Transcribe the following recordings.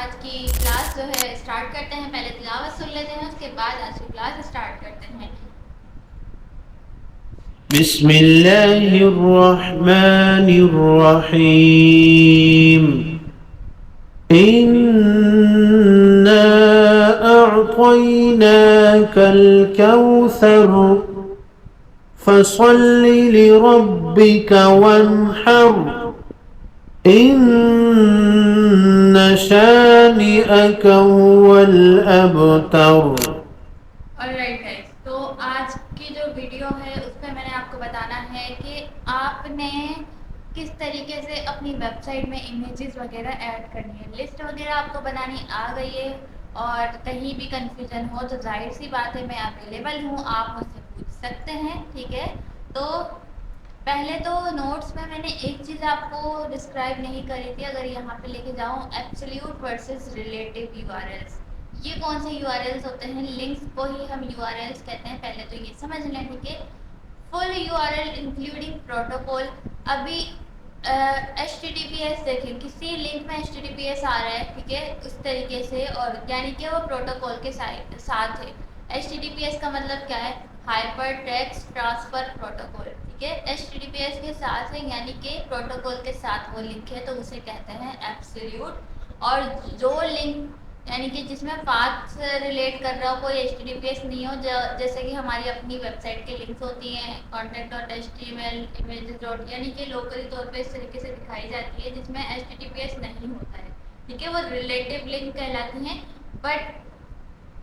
आज की क्लास जो है स्टार्ट करते हैं। पहले तिलावत सुन लेते हैं, उसके बाद आज की क्लास स्टार्ट करते हैं। बिस्मिल्लाहिर्रहमानिर्रहीम। इन्ना अअतैनाकल कौसर फसल्लि लिरब्बिका वन्हर इन्न शानिअक हुवल अबतर। ऑलराइट गाइस, तो आज की जो वीडियो है उसमें मैंने आपको बताना है कि आपने किस तरीके से अपनी वेबसाइट में इमेजेस वगैरह ऐड करनी है। लिस्ट वगैरह आपको बनानी आ गई है और कहीं भी कंफ्यूजन हो तो जाहिर सी बात है मैं अवेलेबल हूँ, आप मुझसे पूछ सकते हैं। ठीक है, तो पहले तो नोट्स में मैंने एक चीज़ आपको डिस्क्राइब नहीं करी थी। अगर यहाँ पे लेके जाऊँ, एब्सोल्यूट वर्सेस रिलेटिव यूआरएल्स। ये कौन से यूआरएल्स होते हैं? लिंक्स को ही हम यूआरएल्स कहते हैं। पहले तो ये समझ लें, ठीक है। Full URL including protocol. अभी H T T P S देखें, किसी लिंक में H T T P S आ रहा है, ठीक है, उस तरीके से, और यानी कि वो प्रोटोकॉल के साथ है। H T T P S का मतलब क्या है? Hyper text transfer protocol. ठीक है, H T T P S के साथ है यानी कि प्रोटोकॉल के साथ वो लिंक है, तो उसे कहते हैं एब्सोल्यूट। और जो लिंक यानी कि जिसमें पाथ से रिलेट कर रहा हो, कोई H T T P S नहीं हो, जैसे कि हमारी अपनी वेबसाइट के लिंक्स होती हैं, contact dot H T M L, images dot, यानी कि लोकली तौर पे इस तरीके से दिखाई जाती है जिसमें H T T P S नहीं होता है। ठीक है, वो रिलेटिव लिंक कहलाती हैं। बट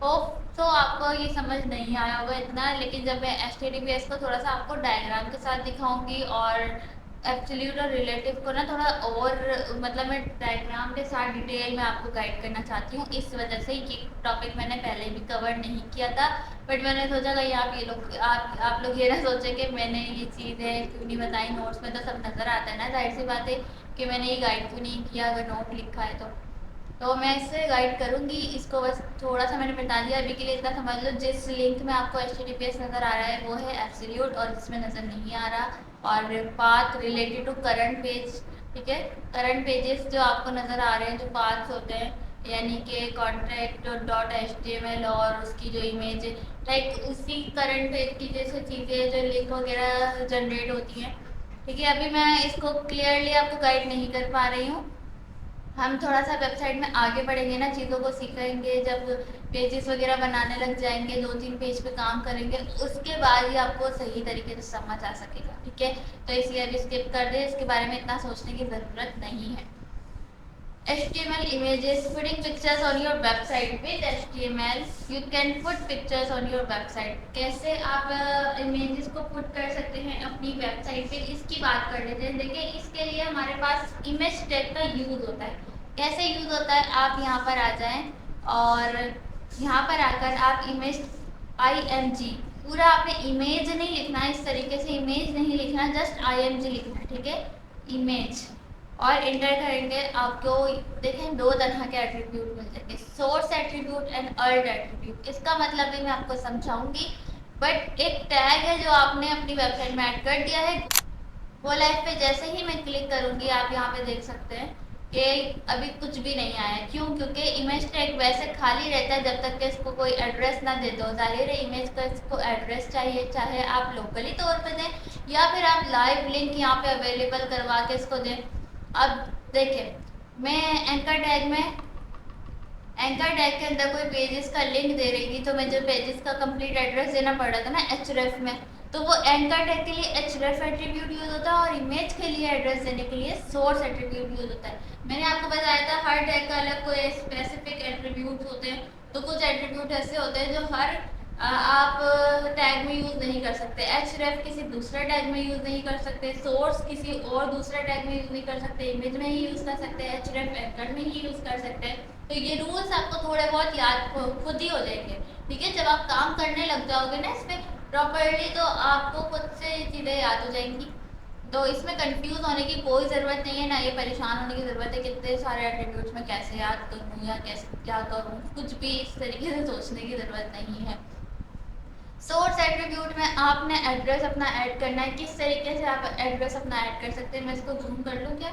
होप तो आपको ये समझ नहीं आया होगा इतना, लेकिन जब मैं H T T P S को थोड़ा सा आपको डायग्राम के साथ दिखाऊंगी और एब्सोल्यूट और रिलेटिव को ना थोड़ा और, मतलब मैं डायग्राम के साथ डिटेल में आपको गाइड करना चाहती हूँ। इस वजह से ये टॉपिक मैंने पहले भी कवर नहीं किया था, बट मैंने सोचा कहीं आप लोग ये ना सोचे कि मैंने ये चीज़ें क्यों नहीं बताई। नोट्स में तो सब नज़र आता है ना, जाहिर सी बात है कि मैंने ये गाइड क्यों नहीं किया अगर नोट लिखा है तो मैं इससे गाइड करूँगी इसको। बस थोड़ा सा मैंने बता दिया, अभी के लिए इतना समझ लो। जिस लिंक में आपको H T T P S नज़र आ रहा है वो है एब्सोल्यूट, और जिसमें नज़र नहीं आ रहा और path related to current page. ठीक है, करंट पेजेस जो आपको नज़र आ रहे हैं, जो पाथ्स होते हैं, यानी कि contract dot H T M L और उसकी जो इमेज है, लाइक उसी करंट पेज की जैसे चीज़ें जो लिंक वगैरह जनरेट होती हैं। ठीक है, अभी मैं इसको क्लियरली आपको गाइड नहीं कर पा रही हूँ। हम थोड़ा सा वेबसाइट में आगे बढ़ेंगे ना, चीज़ों को सीखेंगे, जब पेजेस वगैरह बनाने लग जाएंगे, 2-3 पेज पे काम करेंगे, उसके बाद ही आपको सही तरीके से समझ आ सकेगा। ठीक है, तो इसलिए अभी स्किप कर दे, इसके बारे में इतना सोचने की ज़रूरत नहीं है। HTML images, putting pictures on your website with HTML you can put pictures on your website। कैसे आप इमेजेस को पुट कर सकते हैं अपनी वेबसाइट पे, इसकी बात कर लेते हैं। देखिए, इसके लिए हमारे पास इमेज टैग का यूज़ होता है। कैसे यूज़ होता है? आप यहाँ पर आ जाएं और यहाँ पर आकर आप इमेज IMG, पूरा आपने इमेज नहीं लिखना है, इस तरीके से इमेज नहीं लिखना, जस्ट IMG लिखना है। ठीक है, इमेज, और इंटर करेंगे। आपको देखें दो तरह के एट्रीब्यूट मिल जाएंगे, सोर्स एट्रीब्यूट एंड अर्ल्ड एट्रीब्यूट। इसका मतलब भी मैं आपको समझाऊंगी, बट एक टैग है जो आपने अपनी वेबसाइट में ऐड कर दिया है। वो लाइफ पे जैसे ही मैं क्लिक करूंगी, आप यहाँ पे देख सकते हैं कि अभी कुछ भी नहीं आया है। क्यों? क्योंकि इमेज टैग वैसे खाली रहता है जब तक कि इसको कोई एड्रेस ना दे दो। जाहिर है इमेज का इसको एड्रेस चाहिए, चाहे आप लोकली तौर पे दें या फिर आप लाइव लिंक यहाँ पे अवेलेबल करवा के इसको दें। अब देखिए, मैं एंकर टैग के अंदर कोई पेजेस का लिंक दे रही थी, तो मैं जो पेजेस का कंप्लीट एड्रेस देना पड़ रहा था ना href में, तो वो एंकर टैग के लिए href एट्रीब्यूट यूज होता है और इमेज के लिए एड्रेस देने के लिए सोर्स एट्रीब्यूट यूज होता है। मैंने आपको बताया था हर टैग का अलग कोई स्पेसिफिक एट्रीब्यूट होते हैं, तो कुछ एट्रीब्यूट ऐसे होते हैं जो हर आप टैग में यूज़ नहीं कर सकते। href किसी दूसरे टैग में यूज़ नहीं कर सकते, सोर्स किसी और दूसरे टैग में यूज़ नहीं कर सकते, इमेज में ही यूज़ कर सकते हैं, href एंकर में ही यूज़ कर सकते हैं। तो ये रूल्स आपको थोड़े बहुत याद खुद ही हो जाएंगे। ठीक है, जब आप काम करने लग जाओगे ना इस पर प्रॉपरली, तो आपको खुद से ये चीज़ें याद हो जाएंगी। तो इसमें कंफ्यूज होने की कोई ज़रूरत नहीं है, ना ये परेशान होने की ज़रूरत है कि इतने सारे एट्रीब्यूट्स में कैसे याद करूँ या कैसे क्या करूँ, कुछ भी इस तरीके से सोचने की ज़रूरत नहीं है। सोर्स एट्रीब्यूट में आपने एड्रेस अपना ऐड करना है। किस तरीके से आप एड्रेस अपना ऐड कर सकते हैं? मैं इसको जूम कर लूँ क्या?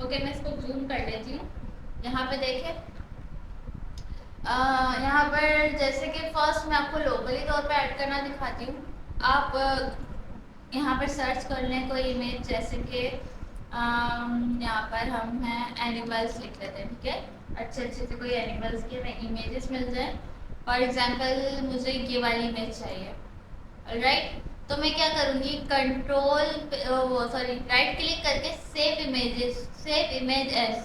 ओके, मैं इसको जूम कर लेती हूँ। यहाँ पे देखें, यहाँ पर जैसे कि फर्स्ट मैं आपको लोकली तौर पे ऐड करना दिखाती हूँ। आप यहाँ पर सर्च कर लें कोई इमेज, जैसे कि यहाँ पर हम हैं एनिमल्स लिख लेते हैं, ठीक है। अच्छे अच्छे से कोई एनिमल्स के हमें इमेजेस मिल जाए। फॉर एग्जांपल मुझे ये वाली इमेज चाहिए, राइट। तो मैं क्या करूँगी, कंट्रोल वो सॉरी राइट क्लिक करके save images, save image as,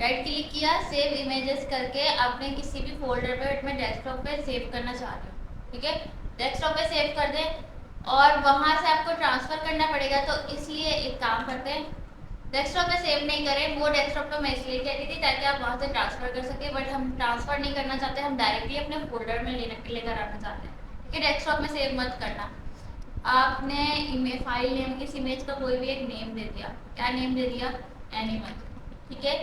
right click किया, सेव इमेजेस करके आपने किसी भी फोल्डर पे, मैं डेस्कटॉप पे सेव करना चाह रही हूँ, ठीक है। डेस्कटॉप पे सेव कर दें और वहाँ से आपको ट्रांसफ़र करना पड़ेगा, तो इसलिए एक काम करते हैं, डेस्कटॉप पे सेव नहीं करें। वो डेस्कटॉप पे मैं इसलिए कह रही थी ताकि आप वहाँ से ट्रांसफ़र कर सकें, बट हम ट्रांसफ़र नहीं करना चाहते, हम डायरेक्टली अपने फोल्डर में लेकर आना चाहते हैं, ठीक है। डेस्कटॉप में सेव मत करना। आपने इमेज फाइल नेम, इस इमेज का कोई भी एक नेम दे दिया, क्या नेम दे दिया, एनिमल, ठीक है।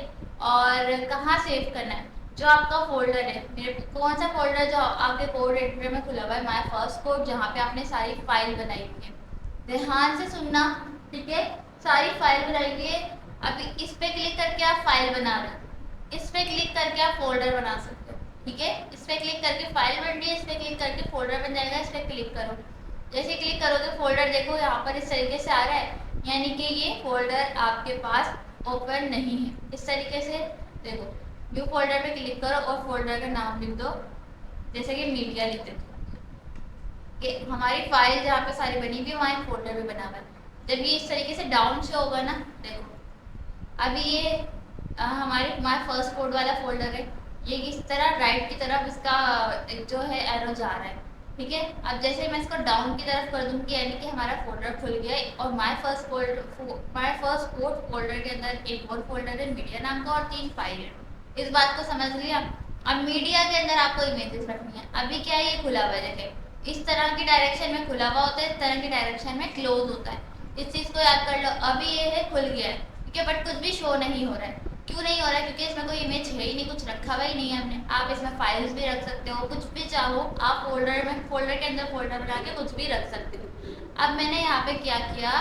और कहाँ सेव करना है, जो आपका फोल्डर है, मेरे कौन सा फोल्डर जो आपके कोड एडिटर में खुला हुआ है, माय फर्स्ट कोड, जहाँ पे आपने सारी फाइल बनाई हुई है, ध्यान से सुनना, ठीक है। सारी फाइल बनाई हुई है, अभी इस पे क्लिक करके आप फाइल बना रहे हो, इस पे क्लिक करके आप फोल्डर बना सकते हो, ठीक है। इस पे क्लिक करके फाइल बन रही है, इस पे क्लिक करके फोल्डर बन जाएगा, इस पे क्लिक करो, जैसे क्लिक करोगे फोल्डर देखो यहाँ पर इस तरीके से आ रहा है, यानी कि ये फोल्डर आपके पास ओपन नहीं है। इस तरीके से देखो, न्यू फोल्डर पे क्लिक करो और फोल्डर का नाम लिख दो, जैसे कि मीडिया लिख देते कि हमारी फाइल जहाँ पे सारी बनी हुई है वहाँ एक फोल्डर भी बना हुआ है। जब ये इस तरीके से डाउन से होगा ना, देखो अभी ये हमारे माय फर्स्ट कोड वाला फोल्डर है, ये इस तरह राइट की तरफ इसका जो है एरो जा रहा है, ठीक है। अब जैसे मैं इसको डाउन की तरफ कर दूंगी, यानी कि हमारा फोल्डर खुल गया है और माय फर्स्ट कोड फोल्डर के अंदर एक और फोल्डर है मीडिया नाम का और 3 फाइल है। इस बात को समझ लिया। अब मीडिया के अंदर आपको इमेजेस रखनी है। अभी क्या है, ये खुला हुआ है, देखें इस तरह की डायरेक्शन में खुला हुआ होता है, इस तरह की डायरेक्शन में क्लोज होता है। इस चीज़ को याद कर लो। अभी ये है खुल गया है, ठीक है, बट कुछ भी शो नहीं हो रहा है। क्यों नहीं हो रहा है, क्योंकि इसमें कोई इमेज है ही नहीं, कुछ रखा हुआ ही नहीं है हमने। आप इसमें फाइल्स भी रख सकते हो, कुछ भी चाहो आप फोल्डर के अंदर फोल्डर बना के कुछ भी रख सकते हो। अब मैंने यहाँ पे क्या किया,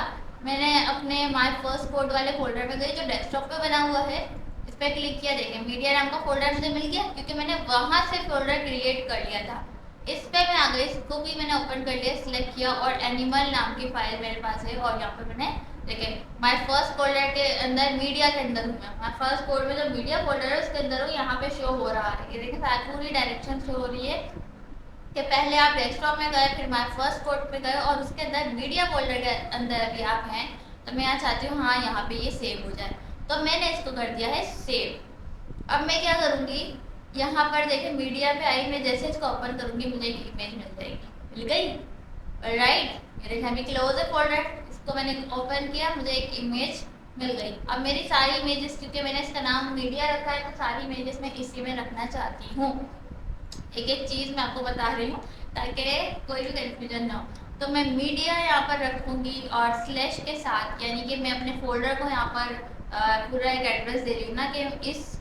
मैंने अपने माय फर्स्ट कोड वाले फोल्डर में गई जो डेस्कटॉप पे बना हुआ है, इस पर क्लिक किया, देखें मीडिया नाम का फोल्डर मुझे मिल गया, क्योंकि मैंने वहाँ से फोल्डर क्रिएट कर लिया था। इस पे मैं आ गई, इसको भी मैंने ओपन कर लिया, सिलेक्ट किया और एनिमल नाम की फाइल मेरे पास है और यहाँ पे मैंने देखें माय फर्स्ट फोल्डर के अंदर, मीडिया के अंदर हूँ मैं, माय फर्स्ट फोल्डर में जो मीडिया फोल्डर है उसके अंदर हूँ, यहाँ पे शो हो रहा है। ये देखिए सारी पूरी डायरेक्शन शो हो रही है कि पहले आप डेस्कटॉप में गए, फिर माय फर्स्ट कोड पे गए और उसके अंदर मीडिया फोल्डर के अंदर अभी आप हैं। तो मैं यहाँ चाहती हूँ हाँ यहाँ पे ये सेव हो जाए, तो मैंने इसको कर दिया है सेव। अब मैं क्या करूँगी, यहाँ पर देखें मीडिया पे आई, मैं जैसे इसको ओपन करूँगी मुझे एक इमेज मिल जाएगी, मिल गई, राइट। मेरे घर में क्लोज है फोल्डर, इसको मैंने ओपन किया, मुझे एक इमेज मिल गई। अब मेरी सारी इमेजेस, क्योंकि मैंने इसका नाम मीडिया रखा है, तो सारी इमेजेस मैं इसी में रखना चाहती हूँ। एक एक चीज़ मैं आपको बता रही हूँ ताकि कोई भी कन्फ्यूजन ना हो। तो मैं मीडिया यहाँ पर रखूँगी और स्लैश के साथ, यानी कि मैं अपने फोल्डर को यहाँ पर पूरा एक एड्रेस दे रही हूँ ना कि इस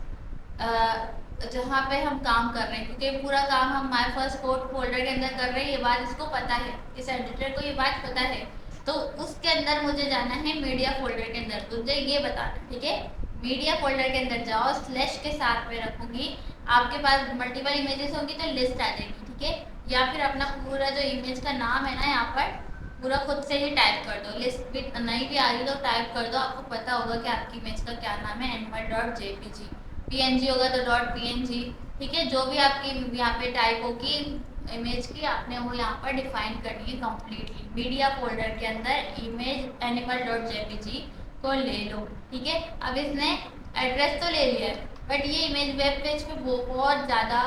जहाँ पे हम काम कर रहे हैं, क्योंकि पूरा काम हम माय फर्स्ट कोड फोल्डर के अंदर कर रहे हैं, ये बात इसको पता है, इस एडिटर को ये बात पता है। तो उसके अंदर मुझे जाना है मीडिया फोल्डर के अंदर, तो मुझे ये बताना, ठीक है। मीडिया फोल्डर के अंदर जाओ, स्लैश के साथ में रखूँगी, आपके पास मल्टीपल इमेजेस होंगी तो लिस्ट आ जाएगी, ठीक है। या फिर अपना पूरा जो इमेज का नाम है ना, यहाँ पर पूरा खुद से ही टाइप कर दो, लिस्ट भी नहीं भी आ रही तो टाइप कर दो, आपको पता होगा कि आपकी इमेज का क्या नाम है, animal.jpg, png होगा तो .png, ठीक है। जो भी आपकी यहाँ पे टाइप होगी इमेज की, आपने वो यहाँ पर डिफाइन करनी है कम्प्लीटली। मीडिया फोल्डर के अंदर इमेज animal.jpg को ले लो, ठीक है। अब इसने एड्रेस तो ले लिया है, बट ये इमेज वेब पेज पे बहुत ज़्यादा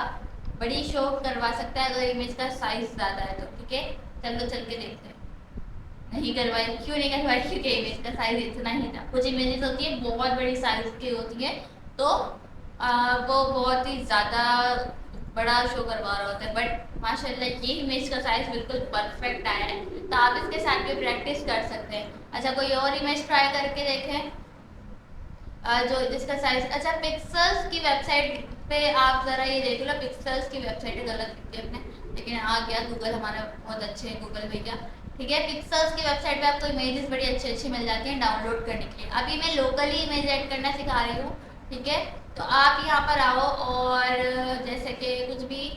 बड़ी शो करवा सकता है अगर इमेज का साइज ज़्यादा है तो, ठीक है। चलो चल के देखते हैं। नहीं करवाई, क्यों नहीं करवाई, क्योंकि इमेज का साइज इतना ही था। कुछ इमेजेस होती है बहुत बड़ी साइज की होती है, तो वो बहुत ही ज़्यादा बड़ा शो करवा रहा होता है, बट माशाल्लाह ये इमेज का साइज बिल्कुल परफेक्ट आया है, तो आप इसके साथ भी प्रैक्टिस कर सकते हैं। अच्छा, कोई और इमेज ट्राई करके देखें जो जिसका साइज, अच्छा पिक्सल्स की वेबसाइट पे आप ज़रा ये देख लो, पिक्सल्स की वेबसाइट गलत लिख दी अपने, लेकिन आ गया, गूगल हमारा बहुत अच्छे है, गूगल भैया, ठीक है। पिक्सल्स की वेबसाइट पे आपको इमेजेस बड़ी अच्छी अच्छी मिल जाती हैं डाउनलोड करने के लिए। अभी मैं लोकली इमेज ऐड करना सिखा रही हूँ, ठीक है। तो आप यहाँ पर आओ और जैसे कि कुछ भी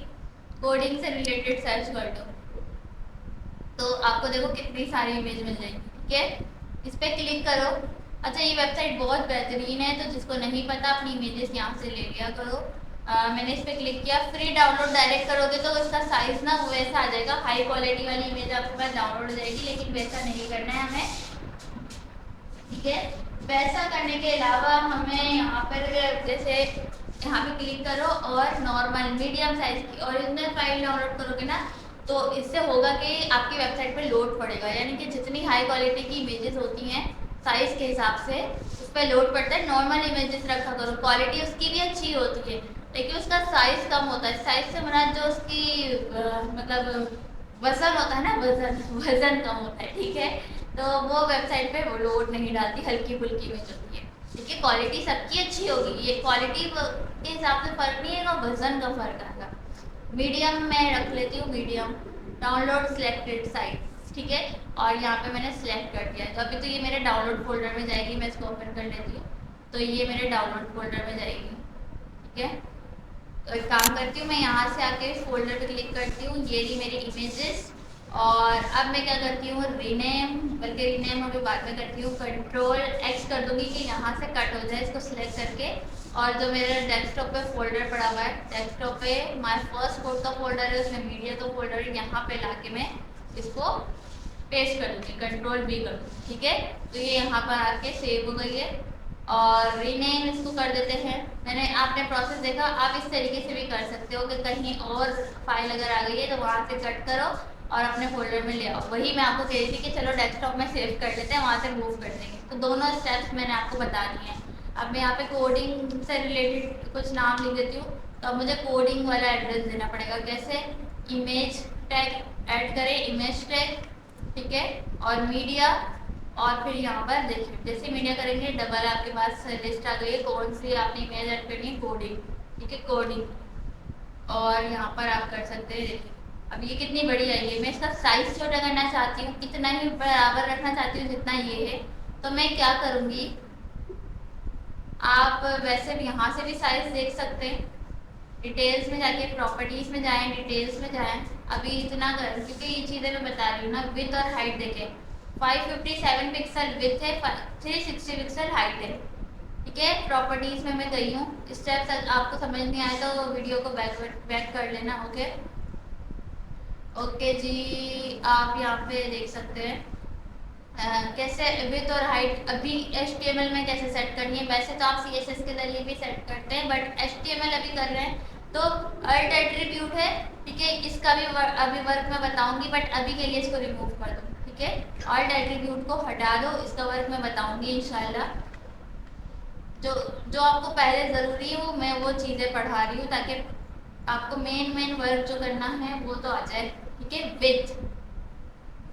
कोडिंग से रिलेटेड सर्च कर दो, तो आपको देखो कितनी सारी इमेज मिल जाएगी। ठीक है, इस पर क्लिक करो। अच्छा, ये वेबसाइट बहुत बेहतरीन है, तो जिसको नहीं पता अपनी इमेजेस यहाँ से ले लिया करो। मैंने इस पर क्लिक किया, फ्री डाउनलोड डायरेक्ट करोगे तो इसका साइज़ ना वैसा आ जाएगा, हाई क्वालिटी वाली इमेज आपके पास डाउनलोड हो जाएगी, लेकिन वैसा नहीं करना है हमें। ठीक है, वैसा करने के अलावा हमें यहाँ पर जैसे यहाँ पे क्लिक करो और नॉर्मल मीडियम साइज की ओरिजिनल फाइल डाउनलोड करोगे ना, तो इससे होगा कि आपकी वेबसाइट पे लोड पड़ेगा, यानी कि जितनी हाई क्वालिटी की इमेजेस होती हैं साइज के हिसाब से उस पर लोड पड़ता है। नॉर्मल इमेजेस रखा करो, क्वालिटी उसकी भी अच्छी होती है, लेकिन उसका साइज कम होता है। साइज से मुराद जो उसकी मतलब वजन होता है ना, वजन कम होता है। ठीक है, तो वो वेबसाइट पे वो लोड नहीं डालती, हल्की फुल्की इमेज होती है। ठीक है, क्वालिटी सबकी अच्छी होगी, ये क्वालिटी के हिसाब से फ़र्क नहीं है, वजन का फ़र्क आएगा। मीडियम मैं रख लेती हूँ, मीडियम डाउनलोड सिलेक्टेड साइट्स। ठीक है, और यहाँ पे मैंने सिलेक्ट कर दिया, तो अभी तो ये मेरे डाउनलोड फोल्डर में जाएगी। मैं इसको ओपन कर लेती हूँ, तो ये मेरे डाउनलोड फोल्डर में जाएगी। ठीक है, तो एक काम करती हूँ, मैं यहाँ से आके इस फोल्डर पे क्लिक करती हूँ, ये रही मेरी इमेजेस। और अब मैं क्या करती हूँ, रीनेम, बल्कि रीनेम अभी बाद में करती हूँ, कंट्रोल एक्स कर दूंगी कि यहाँ से कट हो जाए, इसको सिलेक्ट करके। और जो मेरे डेस्कटॉप पे फोल्डर पड़ा हुआ है, डेस्कटॉप पे माय फर्स्ट कोड का फोल्डर है, उसमें मीडिया का फोल्डर है, यहाँ पे लाके मैं इसको पेस्ट कर दूँगी, कंट्रोल भी कर दूँगी। ठीक है, तो ये यहाँ पर आके सेव हो गई है। और रीनेम इसको कर देते हैं। मैंने आपने प्रोसेस देखा, आप इस तरीके से भी कर सकते हो कि कहीं और फाइल अगर आ गई है तो वहाँ से कट करो और अपने फोल्डर में ले आओ। वही मैं आपको कह रही थी कि चलो डेस्कटॉप में सेव कर लेते हैं, वहाँ से मूव कर देंगे। तो दोनों स्टेप्स मैंने आपको बता दिए हैं। अब मैं यहाँ पे कोडिंग से रिलेटेड कुछ नाम लिख देती हूँ, तो अब मुझे कोडिंग वाला एड्रेस देना पड़ेगा। कैसे, इमेज टैग ऐड करें, इमेज टैग। ठीक है, और मीडिया, और फिर यहाँ पर देखिए जैसे मीडिया करेंगे डबल आपके पास लिस्ट आ गई है कौन सी आपने इमेज ऐड करनी है, कोडिंग। ठीक है, कोडिंग, और यहाँ पर आप कर सकते हैं। देखिए अब ये कितनी बड़ी आई है, मैं इसका साइज छोटा करना चाहती हूँ, इतना ही बराबर रखना चाहती हूँ जितना ये है। तो मैं क्या करूँगी, आप वैसे भी यहाँ से भी साइज देख सकते हैं, डिटेल्स में जाके प्रॉपर्टीज में जाएं, डिटेल्स में जाएं। अभी इतना कर, क्योंकि ये चीज़ें मैं बता रही हूँ ना, विथ और हाइट देखें, 557 पिक्सल विथ है, 360 पिक्सल हाइट है। ठीक है, प्रॉपर्टीज में मैं गई हूँ। स्टेप्स आपको समझ नहीं आए तो वीडियो को बैक कर लेना। ओके ओके जी, आप यहाँ पे देख सकते हैं कैसे विथ और हाइट अभी HTML में कैसे सेट करनी है। वैसे तो आप CSS के जरिए भी सेट करते हैं, बट HTML अभी कर रहे हैं तो अल्ट एट्रीब्यूट है। ठीक है, इसका भी अभी वर्क मैं बताऊंगी, बट अभी के लिए इसको रिमूव कर दो। ठीक है, अल्ट एट्रीब्यूट को हटा दो, इसका वर्क मैं बताऊंगी इंशाल्लाह। जो जो आपको पहले ज़रूरी है वो मैं वो चीज़ें पढ़ा रही हूँ, ताकि आपको मेन वर्क जो करना है वो तो आ जाए। ठीक है,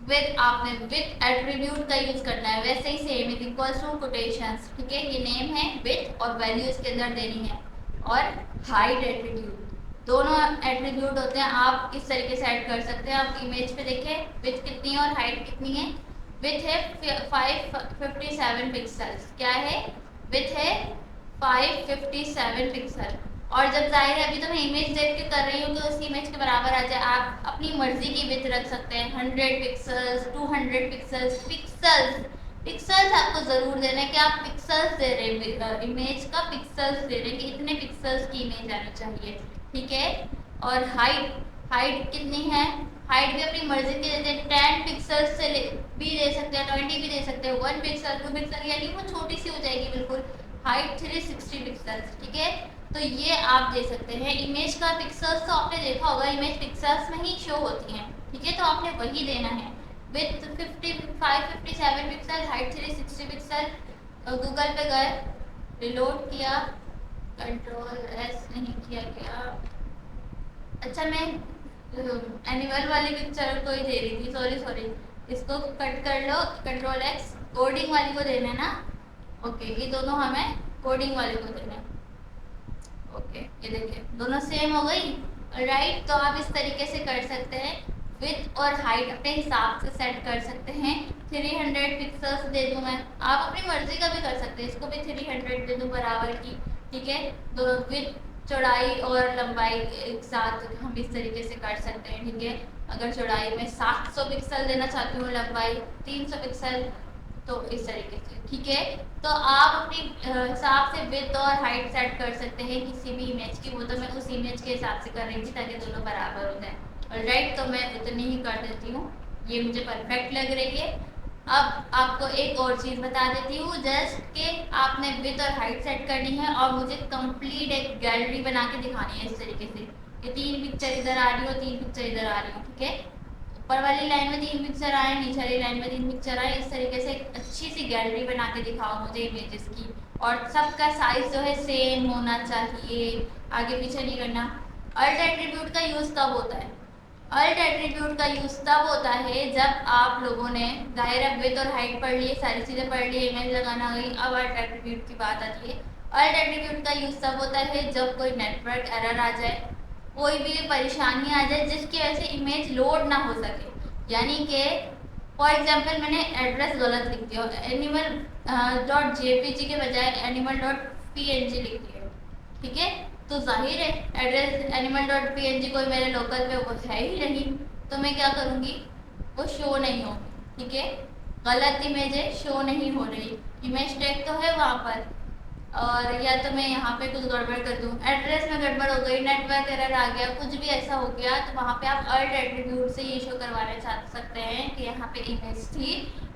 विथ आपने विथ एट्रीब्यूट का यूज करना है, वैसे ही same is equals to quotations. ठीक है, ये नेम है, विथ और वैल्यू इसके अंदर देनी है। और हाइट एट्रीब्यूट, दोनों एट्रीब्यूट होते हैं, आप इस तरीके से ऐड कर सकते हैं। आप इमेज पे देखें विथ कितनी है और हाइट कितनी है। विथ है 557 पिक्सल्स, क्या है, विथ है 557 पिक्सल। और जब जाहिर है अभी तो मैं इमेज देख के कर रही हूँ तो उस इमेज के बराबर आ जाए, आप अपनी मर्जी की विथ रख सकते हैं, 100 पिक्सल्स, 200 पिक्सल्स। पिक्सल्स आपको ज़रूर देना है कि आप पिक्सल्स दे रहे हैं, इमेज का पिक्सल्स दे रहे हैं कि इतने पिक्सल्स की इमेज आनी चाहिए। ठीक है, और हाइट कितनी है, हाइट भी अपनी मर्जी की देते हैं, 10 पिक्सल्स से भी दे सकते हैं, 20 भी दे सकते हैं, 1 पिक्सल 2 पिक्सल, यानी वो छोटी सी हो जाएगी बिल्कुल। Height 360 pixels. ठीक है, तो ये आप दे सकते हैं। इमेज का पिक्सल्स तो आपने देखा होगा, इमेज पिक्सल्स में ही शो होती हैं। ठीक है, तो आपने वही देना है, with 557 pixel, height 360 pixel. Google पे गए, रिलोड किया, कंट्रोल S नहीं किया गया। अच्छा, मैं एनिमल वाली पिक्चर को ही दे रही थी, सॉरी, इसको कट कर लो, कंट्रोल X। कोडिंग वाली को देना है ना, ओके, ये दोनों हमें कोडिंग वाले को देना है। ओके, ये देखिए दोनों सेम हो गई। राइट, तो आप इस तरीके से कर सकते हैं, विथ और हाइट अपने हिसाब से सेट कर सकते हैं। 300 पिक्सल्स दे दूँ मैं, आप अपनी मर्जी का भी कर सकते हैं, इसको भी 300 दे दूँ बराबर की। ठीक है। दोनों विद चौड़ाई और लंबाई एक साथ हम इस तरीके से कर सकते हैं। ठीक है, अगर चौड़ाई में 700 पिक्सल देना चाहती हूँ, लंबाई 300 पिक्सल, तो इस तरीके से। ठीक है, तो आप अपनी हिसाब से विड्थ और हाइट सेट कर सकते हैं किसी भी इमेज की। वो तो मैं उस इमेज के हिसाब से कर रही थी ताकि दोनों बराबर हो जाए। ऑलराइट, तो मैं उतनी ही कर देती हूँ, ये मुझे परफेक्ट लग रही है। अब आपको एक और चीज़ बता देती हूँ, जस्ट कि आपने विड्थ और हाइट सेट करनी है और मुझे कंप्लीट एक गैलरी बना के दिखानी है इस तरीके से। ये 3 पिक्चर इधर आ रही हो, 3 पिक्चर इधर आ रही हो। ठीक है, ऊपर वाली लाइन में 3 पिक्चर आए, नीचे वाली लाइन में 3 पिक्चर आए, इस तरीके से एक अच्छी सी गैलरी बना के दिखाओ मुझे इमेजेस की। और सबका साइज जो है सेम होना चाहिए, आगे पीछे नहीं करना। अल्ट एट्रीब्यूट का यूज़ कब होता है? अल्ट एट्रीब्यूट का यूज़ तब होता है जब आप लोगों ने दायरा विड्थ और हाइट पढ़ लिए, सारी चीज़ें पढ़ ली, इमेज लगाना गई, अब अल्ट एट्रीब्यूट की बात आती है। अल्ट एट्रीब्यूट का यूज़ तब होता है जब कोई नेटवर्क एरर आ जाए, कोई भी परेशानी आ जाए जिसकी वजह से इमेज लोड ना हो सके। यानी कि फॉर एग्जांपल मैंने एड्रेस गलत लिख दिया, एनिमल डॉट जेपीजी के बजाय एनिमल डॉट पीएनजी लिख दिया। ठीक है, तो जाहिर है एड्रेस एनिमल डॉट पीएनजी कोई मेरे लोकल पे वो है ही नहीं, तो मैं क्या करूँगी, वो शो नहीं होगी। ठीक है, गलत इमेज है, शो नहीं हो रही, इमेज टैग तो है वहाँ पर। और या तो मैं यहाँ पे कुछ गड़बड़ कर दूँ, एड्रेस में गड़बड़ हो गई, नेटवर्क एरर आ गया, कुछ भी ऐसा हो गया, तो वहाँ पे आप अल्ट एट्रीब्यूट से ये शो करवाना चाह सकते हैं कि यहाँ पे इमेज थी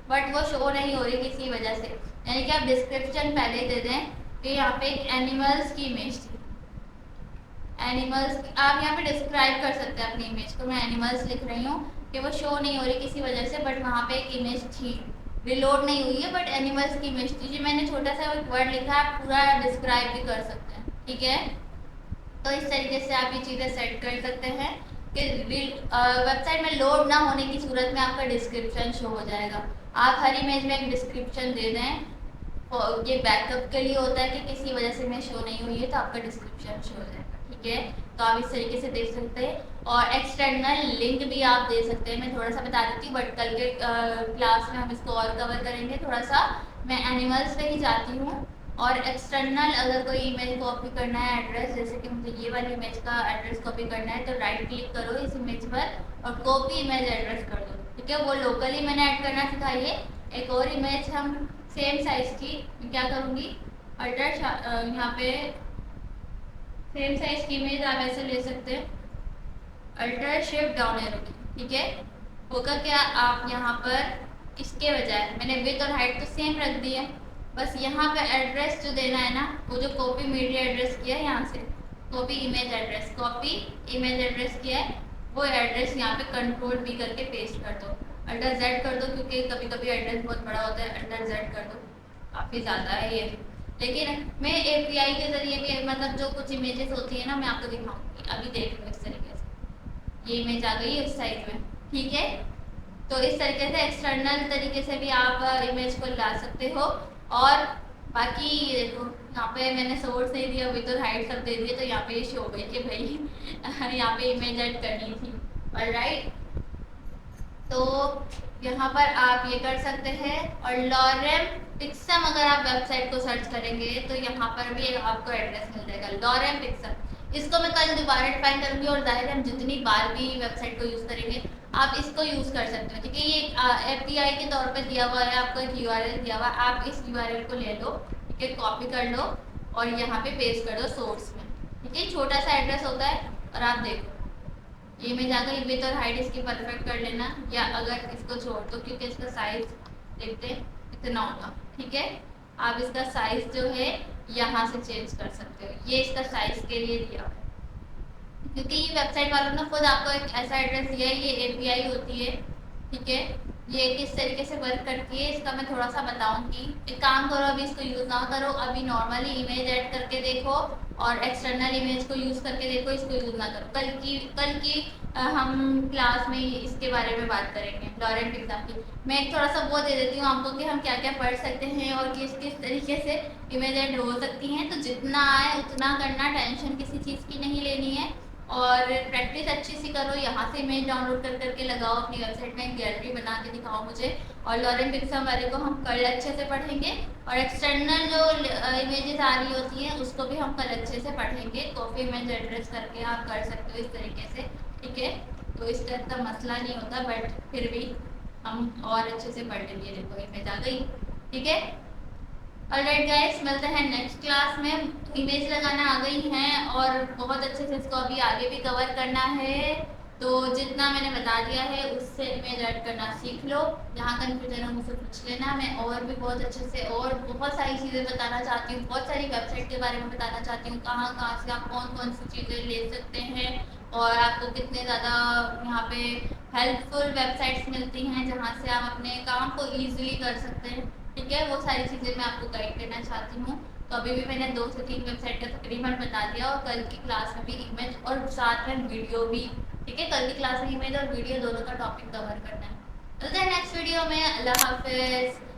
बट वो शो नहीं हो रही किसी वजह से। यानी कि आप डिस्क्रिप्शन पहले दे दें कि यहाँ पे एक एनिमल्स की इमेज थी, एनिमल्स आप यहाँ पे डिस्क्राइब कर सकते हैं अपनी इमेज को। मैं एनिमल्स लिख रही हूँ कि वो शो नहीं हो रही किसी वजह से, बट वहाँ पे एक इमेज थी, रिलोड नहीं हुई है, बट एनिमल्स की इमेज थी। जी मैंने छोटा सा एक वर्ड लिखा, आप पूरा डिस्क्राइब भी कर सकते हैं। ठीक है, तो इस तरीके से आप ये चीज़ें सेट कर सकते हैं कि वेबसाइट में लोड ना होने की सूरत में आपका डिस्क्रिप्शन शो हो जाएगा। आप हर इमेज में एक डिस्क्रिप्शन दे दें, और ये बैकअप के लिए होता है कि किसी वजह से इमेज शो नहीं हुई है तो आपका डिस्क्रिप्शन शो हो जाएगा। ठीक है, तो आप इस तरीके से देख सकते हैं। और एक्सटर्नल लिंक भी आप दे सकते हैं, मैं थोड़ा सा बता देती हूँ बट कल के क्लास में हम इसको और कवर करेंगे। थोड़ा सा मैं एनिमल्स पे ही जाती हूँ। और एक्सटर्नल अगर कोई इमेज कॉपी करना है एड्रेस, जैसे कि मुझे ये वाली इमेज का एड्रेस कॉपी करना है, तो राइट क्लिक करो इस इमेज पर और कॉपी इमेज एड्रेस कर दो। ठीक है, वो लोकली मैंने ऐड करना सिखाई है। एक और इमेज हम सेम साइज़ की क्या करूँगी, अल्टर यहाँ पे सेम साइज़ की इमेज आप ऐसे ले सकते हैं, अल्टर शिफ्ट डाउन एरो की। ठीक है, होगा क्या, आप यहाँ पर इसके बजाय मैंने विड्थ और हाइट तो सेम रख दी है, बस यहाँ पे एड्रेस जो देना है ना, वो जो कॉपी मीडिया एड्रेस किया है, यहाँ से copy image address, copy image address किया है, वो एड्रेस यहाँ पे कंट्रोल भी करके पेस्ट कर दो, अल्टर जेड कर दो, क्योंकि कभी कभी एड्रेस बहुत बड़ा होता है, अल्टर जेड कर दो, काफ़ी ज़्यादा है ये। लेकिन मैं एपीआई के ज़रिए भी मतलब जो कुछ इमेजेस होती है ना, मैं आपको दिखाऊंगी, अभी देख लो इस तरीके से ये इमेज आ गई है इस साइज में। ठीक है, तो इस तरीके से एक्सटर्नल तरीके से भी आप इमेज को ला सकते हो। और बाकी देखो यहाँ पे मैंने सोर्स नहीं दिया, विड्थ और हाइट सब दे दिए, तो यहाँ पे ये शो हो गई कि भाई यहाँ पे इमेज ऐड करनी थी। ऑलराइट, तो यहाँ पर आप ये कर सकते हैं। और लॉरेम पिक्सम अगर आप वेबसाइट को सर्च करेंगे तो यहाँ पर भी आपको एड्रेस मिल जाएगा, लॉरेम पिक्सम। इसको मैं कल दोबारा डिफाइन करूँगी, और जाहिर है हम जितनी बार भी वेबसाइट को यूज़ करेंगे आप इसको यूज़ कर सकते हो। ठीक है, ये एपीआई के तौर पे दिया हुआ है, आपको एक यूआरएल दिया हुआ है, आप इस यूआरएल को ले लो, ठीक है, कॉपी कर लो और यहाँ पे पेस्ट कर दो सोर्स में। ठीक है, छोटा सा एड्रेस होता है, और आप देखो ये इमेज आ गई, विड्थ और हाइट इसकी परफेक्ट कर लेना, या अगर इसको छोड़ दो क्योंकि इसका साइज देखते इतना होगा। ठीक है, आप इसका साइज जो है यहाँ से चेंज कर सकते हो, ये इसका साइज के लिए दिया हुआ है, क्योंकि ये वेबसाइट वालों ने खुद आपको एक ऐसा एड्रेस दिया है, ये एपीआई होती है। ठीक है, ये किस तरीके से वर्क करती है इसका मैं थोड़ा सा बताऊंगी। एक काम करो, अभी इसको यूज़ ना करो, अभी नॉर्मली इमेज ऐड करके देखो और एक्सटर्नल इमेज को यूज़ करके देखो, इसको यूज़ ना करो। कल की हम क्लास में इसके बारे में बात करेंगे, लॉरेम पिक्सम की। मैं एक थोड़ा सा वो दे देती हूँ आपको कि हम क्या क्या पढ़ सकते हैं और किस किस तरीके से इमेज ऐड हो सकती हैं। तो जितना आए उतना करना, टेंशन किसी चीज़ की नहीं लेनी है। और प्रैक्टिस अच्छी सी करो, यहाँ से इमेज डाउनलोड कर करके लगाओ अपनी वेबसाइट में, गैलरी बना के दिखाओ मुझे। और लॉरेन पिक्सम वाले को हम कल अच्छे से पढ़ेंगे, और एक्सटर्नल जो इमेजेस आ रही होती हैं उसको भी हम कल अच्छे से पढ़ेंगे। कॉपी इमेज एड्रेस करके आप कर सकते हो इस तरीके से, ठीक है। तो इसका इतना मसला नहीं होता, बट फिर भी हम और अच्छे से पढ़ लेंगे। देखो इमेज आ गई, ठीक है। ऑलराइट गाइस, मिलते हैं नेक्स्ट क्लास में। इमेज लगाना आ गई है और बहुत अच्छे से इसको अभी आगे भी कवर करना है। तो जितना मैंने बता दिया है उससे इमेज ऐड करना सीख लो। जहाँ कन्फ्यूजन हो मुझसे पूछ लेना, मैं और भी बहुत अच्छे से और बहुत सारी चीज़ें बताना चाहती हूँ, बहुत सारी वेबसाइट के बारे में बताना चाहती हूँ, कहाँ कहाँ से आप कौन कौन सी चीज़ें ले सकते हैं, और आपको कितने ज़्यादा यहाँ पे हेल्पफुल वेबसाइट्स मिलती हैं जहाँ से आप अपने काम को ईजिली कर सकते हैं, ठीक है। वो सारी चीज़ें मैं आपको गाइड करना चाहती हूँ। तो अभी भी मैंने 2 से 3 वेबसाइट का तकरीबन बता दिया, और कल की क्लास में भी इमेज और साथ में वीडियो भी, ठीक है। कल की क्लास में इमेज और वीडियो दोनों का टॉपिक कवर करना है। मिलते हैं नेक्स्ट वीडियो में। अल्लाह हाफिज़।